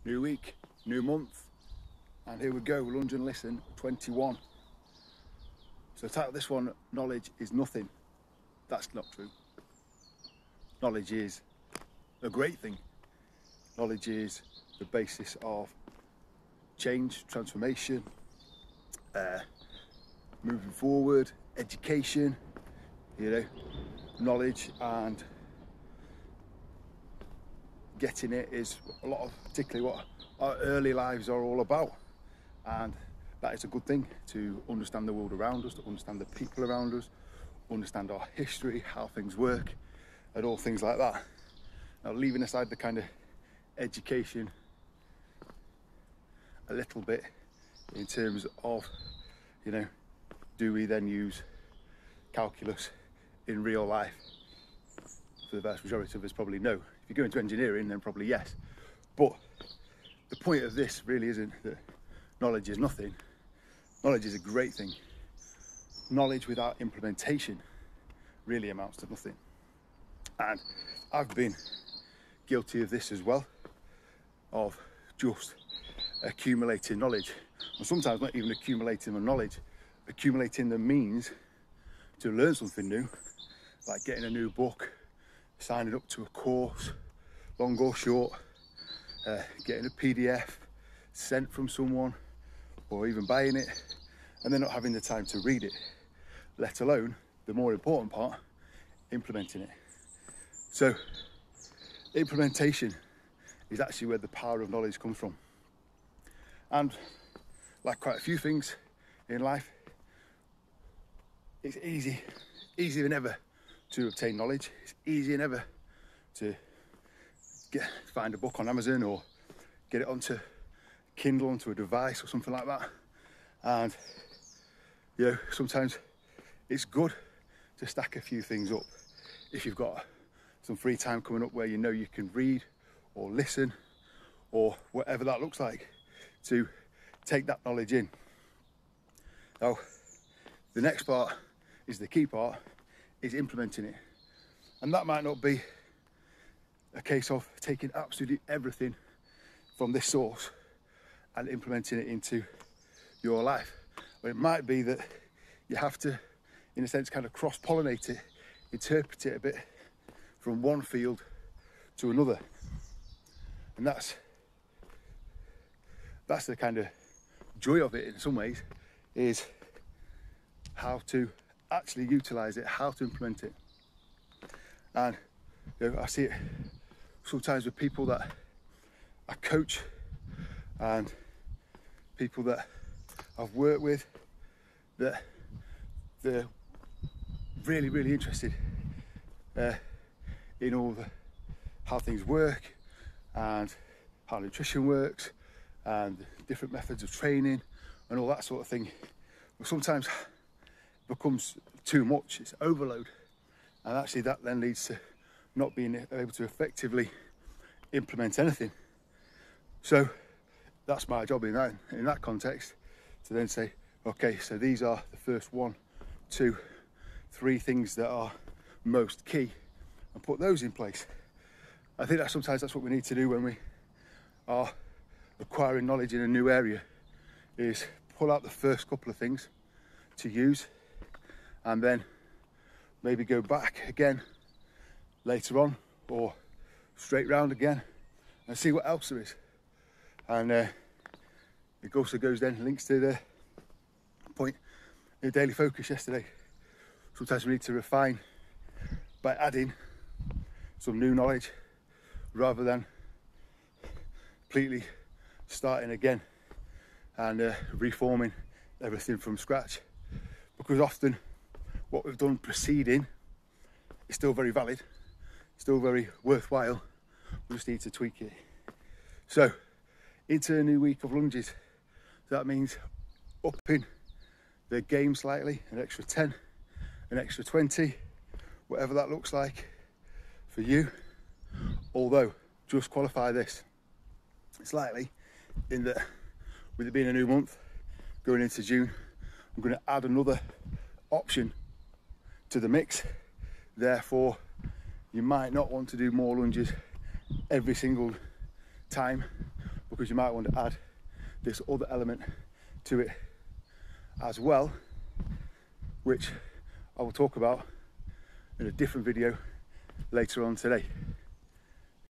New week, new month, and here we go, Lunge and Listen 21. So the title of this one, knowledge is nothing. That's not true. Knowledge is a great thing. Knowledge is the basis of change, transformation, moving forward, education, knowledge and getting it is a lot of particularly what our early lives are all about, and that is a good thing, to understand the world around us, to understand the people around us, understand our history, how things work and all things like that. Now, leaving aside the kind of education a little bit in terms of do we then use calculus in real life? For the vast majority of us, probably no. If you go into engineering, then probably yes. But the point of this really isn't that knowledge is nothing. Knowledge is a great thing. Knowledge without implementation really amounts to nothing. And I've been guilty of this as well, of just accumulating knowledge. And sometimes not even accumulating the knowledge, accumulating the means to learn something new, like getting a new book, signing up to a course, long or short, getting a PDF sent from someone, or even buying it, and then not having the time to read it, let alone the more important part, implementing it. So implementation is actually where the power of knowledge comes from. And like quite a few things in life, it's easier than ever to obtain knowledge. It's easier than ever to find a book on Amazon or get it onto Kindle, onto a device or something like that. And sometimes it's good to stack a few things up if you've got some free time coming up where you can read or listen or whatever that looks like, to take that knowledge in. Now, the next part is the key part, is implementing it. And that might not be a case of taking absolutely everything from this source and implementing it into your life. But it might be that you have to, in a sense, kind of cross-pollinate it, interpret it a bit from one field to another. And that's the kind of joy of it in some ways, is how to actually utilize it, how to implement it. And I see it sometimes with people that I coach and people that I've worked with, that they're really, really interested in all how things work and how nutrition works and different methods of training and all that sort of thing. But sometimes it becomes too much, it's overload, and actually that then leads to not being able to effectively implement anything. So that's my job in that context, to then say, okay, so these are the first 1, 2, 3 things that are most key, and put those in place. I think that sometimes that's what we need to do when we are acquiring knowledge in a new area, is pull out the first couple of things to use, and then maybe go back again later on or straight round again and see what else there is. And it also goes then, links to the point in the daily focus yesterday. Sometimes we need to refine by adding some new knowledge rather than completely starting again and reforming everything from scratch, because often what we've done preceding is still very valid, still very worthwhile. We just need to tweak it. So into a new week of lunges. So that means upping the game slightly, an extra 10, an extra 20, whatever that looks like for you. Although, just qualify this slightly, in that with it being a new month going into June, I'm going to add another option to the mix. Therefore, you might not want to do more lunges every single time because you might want to add this other element to it as well, which I will talk about in a different video later on today.